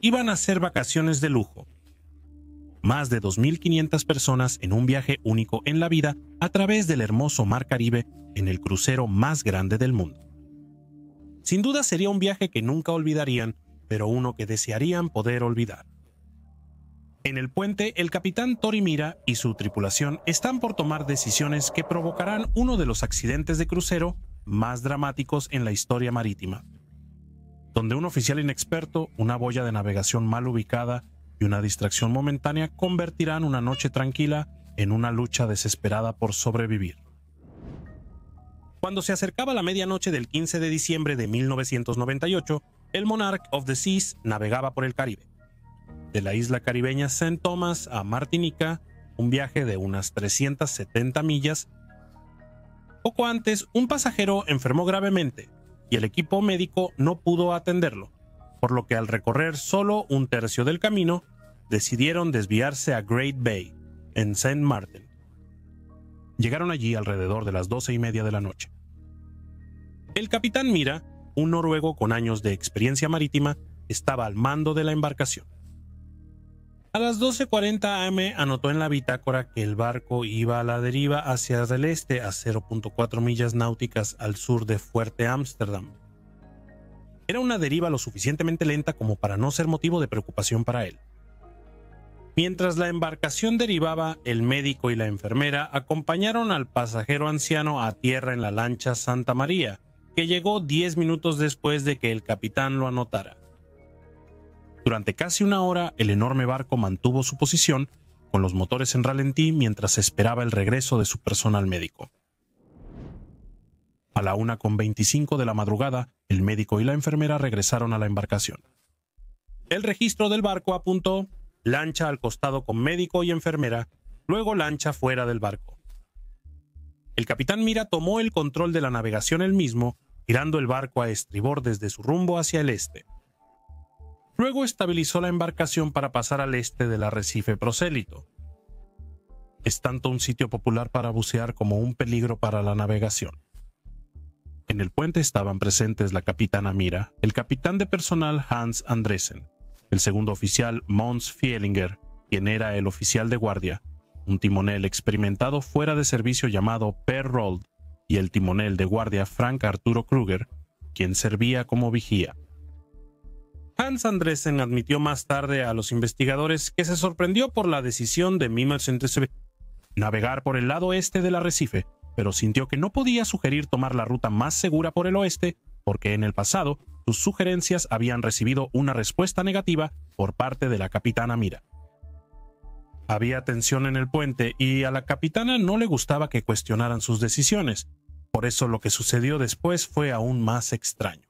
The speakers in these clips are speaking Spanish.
iban a ser vacaciones de lujo. Más de 2.500 personas en un viaje único en la vida a través del hermoso Mar Caribe en el crucero más grande del mundo. Sin duda sería un viaje que nunca olvidarían, pero uno que desearían poder olvidar. En el puente, el capitán Tori Mira y su tripulación están por tomar decisiones que provocarán uno de los accidentes de crucero más dramáticos en la historia marítima, donde un oficial inexperto, una boya de navegación mal ubicada y una distracción momentánea convertirán una noche tranquila en una lucha desesperada por sobrevivir. Cuando se acercaba la medianoche del 15 de diciembre de 1998, el Monarch of the Seas navegaba por el Caribe. De la isla caribeña St. Thomas a Martinica, un viaje de unas 370 millas. Poco antes, un pasajero enfermó gravemente y el equipo médico no pudo atenderlo, por lo que al recorrer solo un tercio del camino, decidieron desviarse a Great Bay, en Saint Martin. Llegaron allí alrededor de las 12:30 de la noche. El capitán Mira, un noruego con años de experiencia marítima, estaba al mando de la embarcación. A las 12:40 am anotó en la bitácora que el barco iba a la deriva hacia el este a 0.4 millas náuticas al sur de Fuerte Ámsterdam. Era una deriva lo suficientemente lenta como para no ser motivo de preocupación para él. Mientras la embarcación derivaba, el médico y la enfermera acompañaron al pasajero anciano a tierra en la lancha Santa María, que llegó 10 minutos después de que el capitán lo anotara. Durante casi una hora, el enorme barco mantuvo su posición, con los motores en ralentí mientras esperaba el regreso de su personal médico. A la 1:25 de la madrugada, el médico y la enfermera regresaron a la embarcación. El registro del barco apuntó: lancha al costado con médico y enfermera, luego lancha fuera del barco. El capitán Mira tomó el control de la navegación él mismo, girando el barco a estribor desde su rumbo hacia el este. Luego estabilizó la embarcación para pasar al este del arrecife Prosélito. Es tanto un sitio popular para bucear como un peligro para la navegación. En el puente estaban presentes la capitana Mira, el capitán de personal Hans Andresen, el segundo oficial Mons Fielinger, quien era el oficial de guardia, un timonel experimentado fuera de servicio llamado Per Rold, y el timonel de guardia Frank Arturo Kruger, quien servía como vigía. Hans Andresen admitió más tarde a los investigadores que se sorprendió por la decisión de Mimmelsen navegar por el lado este del arrecife, pero sintió que no podía sugerir tomar la ruta más segura por el oeste, porque en el pasado sus sugerencias habían recibido una respuesta negativa por parte de la capitana Mira. Había tensión en el puente y a la capitana no le gustaba que cuestionaran sus decisiones, por eso lo que sucedió después fue aún más extraño.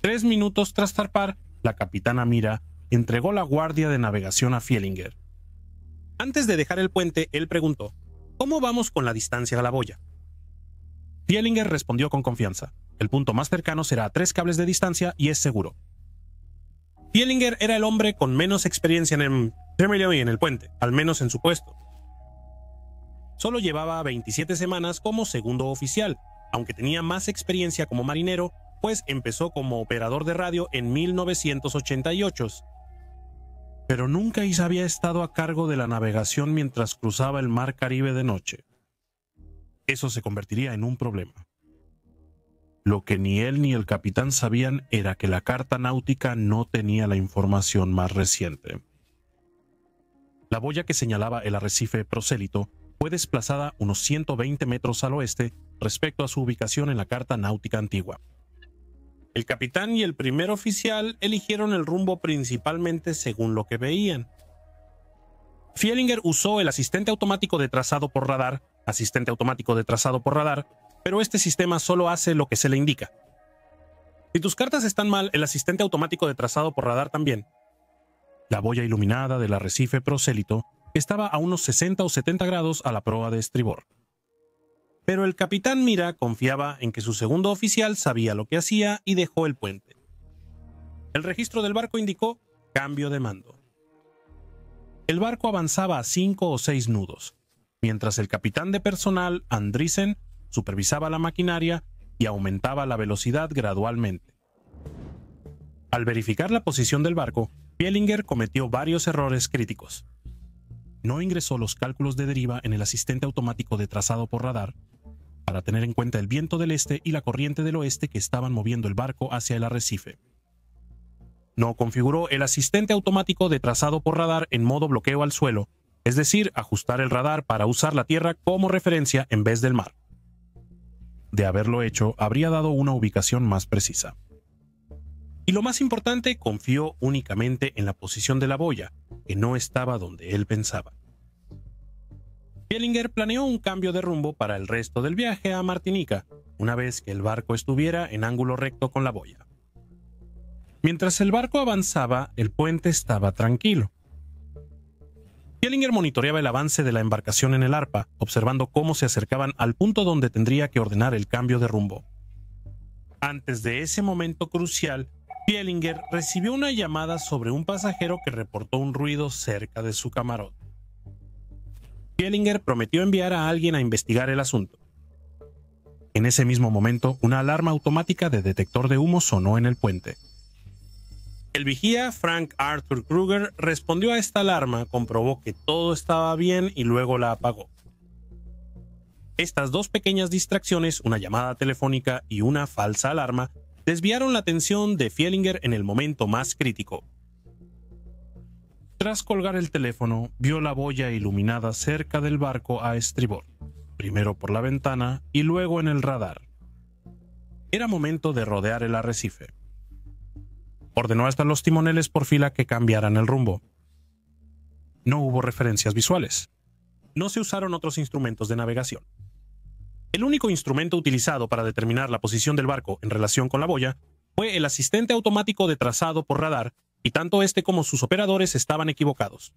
3 minutos tras zarpar, la capitana Mira entregó la guardia de navegación a Fielinger. Antes de dejar el puente, él preguntó: ¿cómo vamos con la distancia a la boya? Fielinger respondió con confianza: el punto más cercano será a 3 cables de distancia y es seguro. Fielinger era el hombre con menos experiencia en el puente, al menos en su puesto. Solo llevaba 27 semanas como segundo oficial, aunque tenía más experiencia como marinero, pues empezó como operador de radio en 1988. Pero nunca había estado a cargo de la navegación mientras cruzaba el Mar Caribe de noche. Eso se convertiría en un problema. Lo que ni él ni el capitán sabían era que la carta náutica no tenía la información más reciente. La boya que señalaba el arrecife Prosélito fue desplazada unos 120 metros al oeste respecto a su ubicación en la carta náutica antigua. El capitán y el primer oficial eligieron el rumbo principalmente según lo que veían. Fielinger usó el asistente automático de trazado por radar, pero este sistema solo hace lo que se le indica. Si tus cartas están mal, el asistente automático de trazado por radar también. La boya iluminada del arrecife Prosélito estaba a unos 60 o 70 grados a la proa de estribor. Pero el capitán Mira confiaba en que su segundo oficial sabía lo que hacía y dejó el puente. El registro del barco indicó cambio de mando. El barco avanzaba a 5 o 6 nudos, mientras el capitán de personal, Andresen, supervisaba la maquinaria y aumentaba la velocidad gradualmente. Al verificar la posición del barco, Pielinger cometió varios errores críticos. No ingresó los cálculos de deriva en el asistente automático de trazado por radar para tener en cuenta el viento del este y la corriente del oeste que estaban moviendo el barco hacia el arrecife. No configuró el asistente automático de trazado por radar en modo bloqueo al suelo, es decir, ajustar el radar para usar la tierra como referencia en vez del mar. De haberlo hecho, habría dado una ubicación más precisa. Y lo más importante, confió únicamente en la posición de la boya, que no estaba donde él pensaba. Pielinger planeó un cambio de rumbo para el resto del viaje a Martinica, una vez que el barco estuviera en ángulo recto con la boya. Mientras el barco avanzaba, el puente estaba tranquilo. Pielinger monitoreaba el avance de la embarcación en el arpa, observando cómo se acercaban al punto donde tendría que ordenar el cambio de rumbo. Antes de ese momento crucial, Pielinger recibió una llamada sobre un pasajero que reportó un ruido cerca de su camarote. Pielinger prometió enviar a alguien a investigar el asunto. En ese mismo momento, una alarma automática de detector de humo sonó en el puente. El vigía Frank Arthur Kruger respondió a esta alarma, comprobó que todo estaba bien y luego la apagó. Estas dos pequeñas distracciones, una llamada telefónica y una falsa alarma, desviaron la atención de Pielinger en el momento más crítico. Tras colgar el teléfono, vio la boya iluminada cerca del barco a estribor, primero por la ventana y luego en el radar. Era momento de rodear el arrecife. Ordenó hasta los timoneles por fila que cambiaran el rumbo. No hubo referencias visuales. No se usaron otros instrumentos de navegación. El único instrumento utilizado para determinar la posición del barco en relación con la boya fue el asistente automático de trazado por radar, y tanto este como sus operadores estaban equivocados.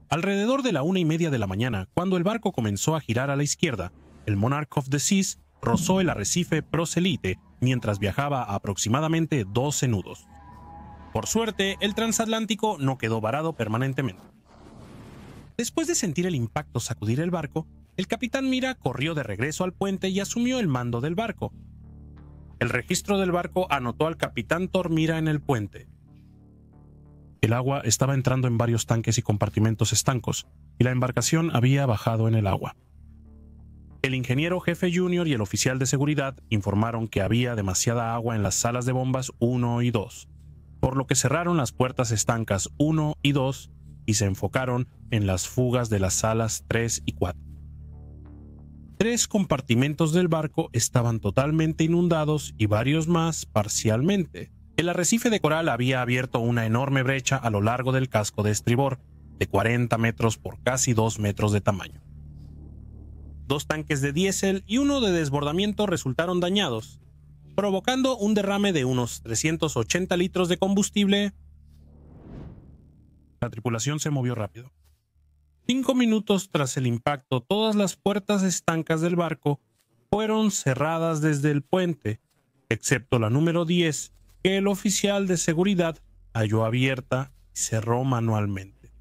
Alrededor de la 1:30 de la mañana, cuando el barco comenzó a girar a la izquierda, el Monarch of the Seas rozó el arrecife Proselite mientras viajaba a aproximadamente 12 nudos. Por suerte, el transatlántico no quedó varado permanentemente. Después de sentir el impacto sacudir el barco, el capitán Mira corrió de regreso al puente y asumió el mando del barco. El registro del barco anotó al capitán Thor Mira en el puente. El agua estaba entrando en varios tanques y compartimentos estancos, y la embarcación había bajado en el agua. El ingeniero jefe junior y el oficial de seguridad informaron que había demasiada agua en las salas de bombas 1 y 2, por lo que cerraron las puertas estancas 1 y 2 y se enfocaron en las fugas de las salas 3 y 4. 3 compartimentos del barco estaban totalmente inundados y varios más parcialmente. El arrecife de coral había abierto una enorme brecha a lo largo del casco de estribor, de 40 metros por casi 2 metros de tamaño. 2 tanques de diésel y uno de desbordamiento resultaron dañados, provocando un derrame de unos 380 litros de combustible. La tripulación se movió rápido. 5 minutos tras el impacto, todas las puertas estancas del barco fueron cerradas desde el puente, excepto la número 10, que el oficial de seguridad halló abierta y cerró manualmente.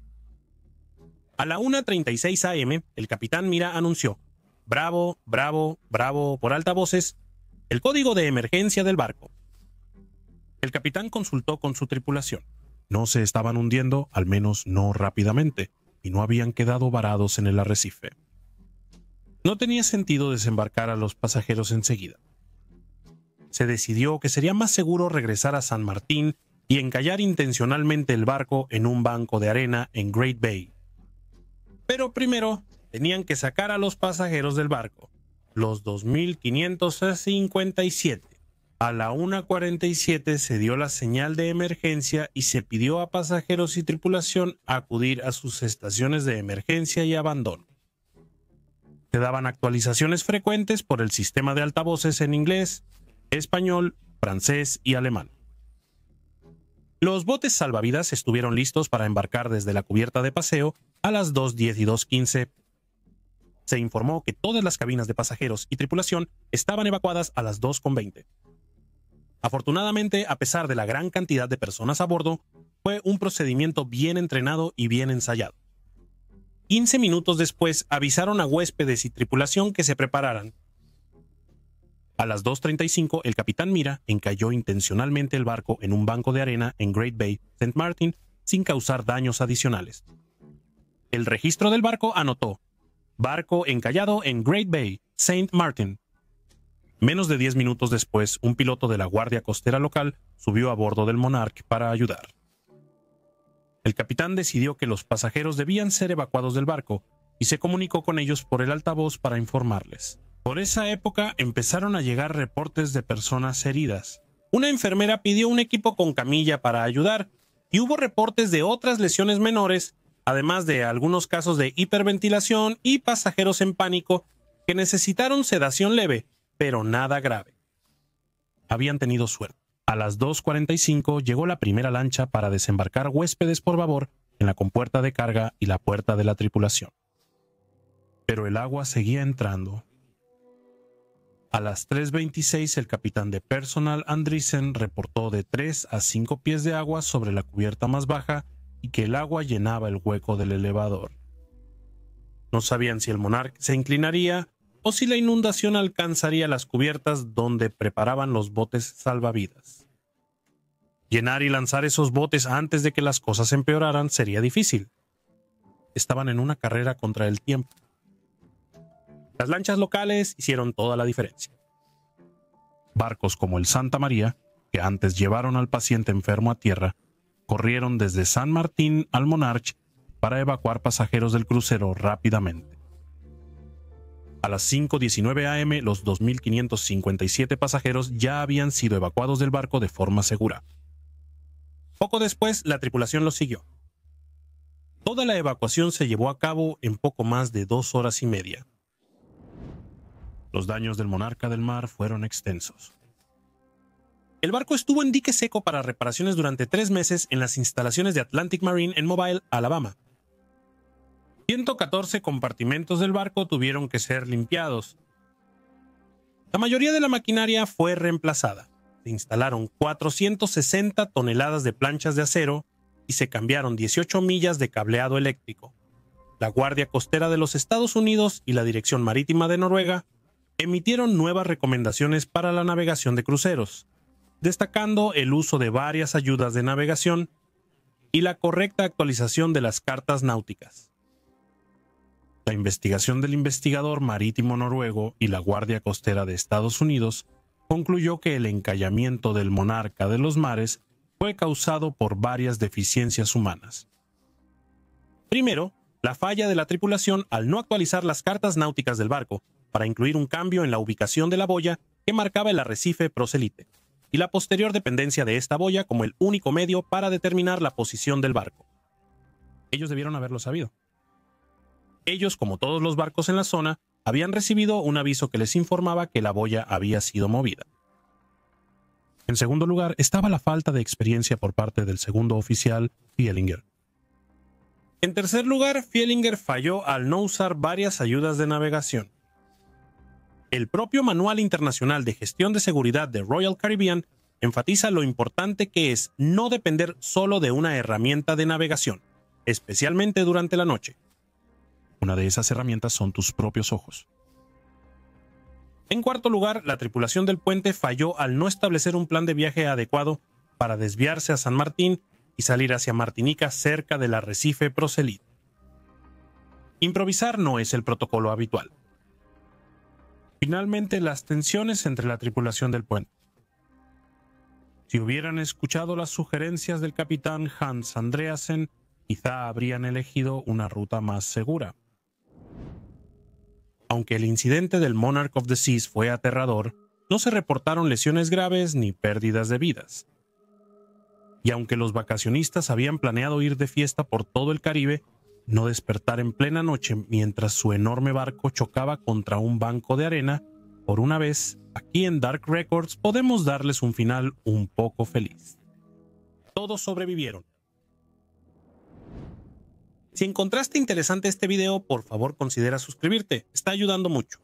A la 1:36 am, el capitán Mira anunció: «Bravo, bravo, bravo», por altavoces, el código de emergencia del barco. El capitán consultó con su tripulación. No se estaban hundiendo, al menos no rápidamente, y no habían quedado varados en el arrecife. No tenía sentido desembarcar a los pasajeros enseguida. Se decidió que sería más seguro regresar a San Martín y encallar intencionalmente el barco en un banco de arena en Great Bay. Pero primero tenían que sacar a los pasajeros del barco, los 2.557. A la 1:47 se dio la señal de emergencia y se pidió a pasajeros y tripulación acudir a sus estaciones de emergencia y abandono. Se daban actualizaciones frecuentes por el sistema de altavoces en inglés, español, francés y alemán. Los botes salvavidas estuvieron listos para embarcar desde la cubierta de paseo a las 2:10 y 2:15. Se informó que todas las cabinas de pasajeros y tripulación estaban evacuadas a las 2:20. Afortunadamente, a pesar de la gran cantidad de personas a bordo, fue un procedimiento bien entrenado y bien ensayado. 15 minutos después, avisaron a huéspedes y tripulación que se prepararan. A las 2:35, el capitán Mira encalló intencionalmente el barco en un banco de arena en Great Bay, St. Martin, sin causar daños adicionales. El registro del barco anotó: barco encallado en Great Bay, St. Martin. Menos de 10 minutos después, un piloto de la Guardia Costera local subió a bordo del Monarch para ayudar. El capitán decidió que los pasajeros debían ser evacuados del barco y se comunicó con ellos por el altavoz para informarles. Por esa época empezaron a llegar reportes de personas heridas. Una enfermera pidió un equipo con camilla para ayudar y hubo reportes de otras lesiones menores, además de algunos casos de hiperventilación y pasajeros en pánico que necesitaron sedación leve, pero nada grave. Habían tenido suerte. A las 2:45 llegó la primera lancha para desembarcar huéspedes por babor en la compuerta de carga y la puerta de la tripulación. Pero el agua seguía entrando. A las 3:26 el capitán de personal Andriessen reportó de 3 a 5 pies de agua sobre la cubierta más baja y que el agua llenaba el hueco del elevador. No sabían si el Monarch se inclinaría o si la inundación alcanzaría las cubiertas donde preparaban los botes salvavidas. Llenar y lanzar esos botes antes de que las cosas empeoraran sería difícil. Estaban en una carrera contra el tiempo. Las lanchas locales hicieron toda la diferencia. Barcos como el Santa María, que antes llevaron al paciente enfermo a tierra, corrieron desde San Martín al Monarch para evacuar pasajeros del crucero rápidamente. A las 5:19 am, los 2.557 pasajeros ya habían sido evacuados del barco de forma segura. Poco después, la tripulación los siguió. Toda la evacuación se llevó a cabo en poco más de 2 horas y media. Los daños del Monarca del Mar fueron extensos. El barco estuvo en dique seco para reparaciones durante 3 meses en las instalaciones de Atlantic Marine en Mobile, Alabama. 114 compartimentos del barco tuvieron que ser limpiados. La mayoría de la maquinaria fue reemplazada. Se instalaron 460 toneladas de planchas de acero y se cambiaron 18 millas de cableado eléctrico. La Guardia Costera de los Estados Unidos y la Dirección Marítima de Noruega emitieron nuevas recomendaciones para la navegación de cruceros, destacando el uso de varias ayudas de navegación y la correcta actualización de las cartas náuticas. La investigación del investigador marítimo noruego y la Guardia Costera de Estados Unidos concluyó que el encallamiento del Monarca de los Mares fue causado por varias deficiencias humanas. Primero, la falla de la tripulación al no actualizar las cartas náuticas del barco para incluir un cambio en la ubicación de la boya que marcaba el arrecife Proselite, y la posterior dependencia de esta boya como el único medio para determinar la posición del barco. Ellos debieron haberlo sabido. Ellos, como todos los barcos en la zona, habían recibido un aviso que les informaba que la boya había sido movida. En segundo lugar, estaba la falta de experiencia por parte del segundo oficial, Fielinger. En tercer lugar, Fielinger falló al no usar varias ayudas de navegación. El propio Manual Internacional de Gestión de Seguridad de Royal Caribbean enfatiza lo importante que es no depender solo de una herramienta de navegación, especialmente durante la noche. Una de esas herramientas son tus propios ojos. En cuarto lugar, la tripulación del puente falló al no establecer un plan de viaje adecuado para desviarse a San Martín y salir hacia Martinica cerca del arrecife Proselite. Improvisar no es el protocolo habitual. Finalmente, las tensiones entre la tripulación del puente. Si hubieran escuchado las sugerencias del capitán Hans Andreasen, quizá habrían elegido una ruta más segura. Aunque el incidente del Monarch of the Seas fue aterrador, no se reportaron lesiones graves ni pérdidas de vidas. Y aunque los vacacionistas habían planeado ir de fiesta por todo el Caribe, no despertar en plena noche mientras su enorme barco chocaba contra un banco de arena, por una vez, aquí en Dark Records podemos darles un final un poco feliz. Todos sobrevivieron. Si encontraste interesante este video, por favor considera suscribirte, está ayudando mucho.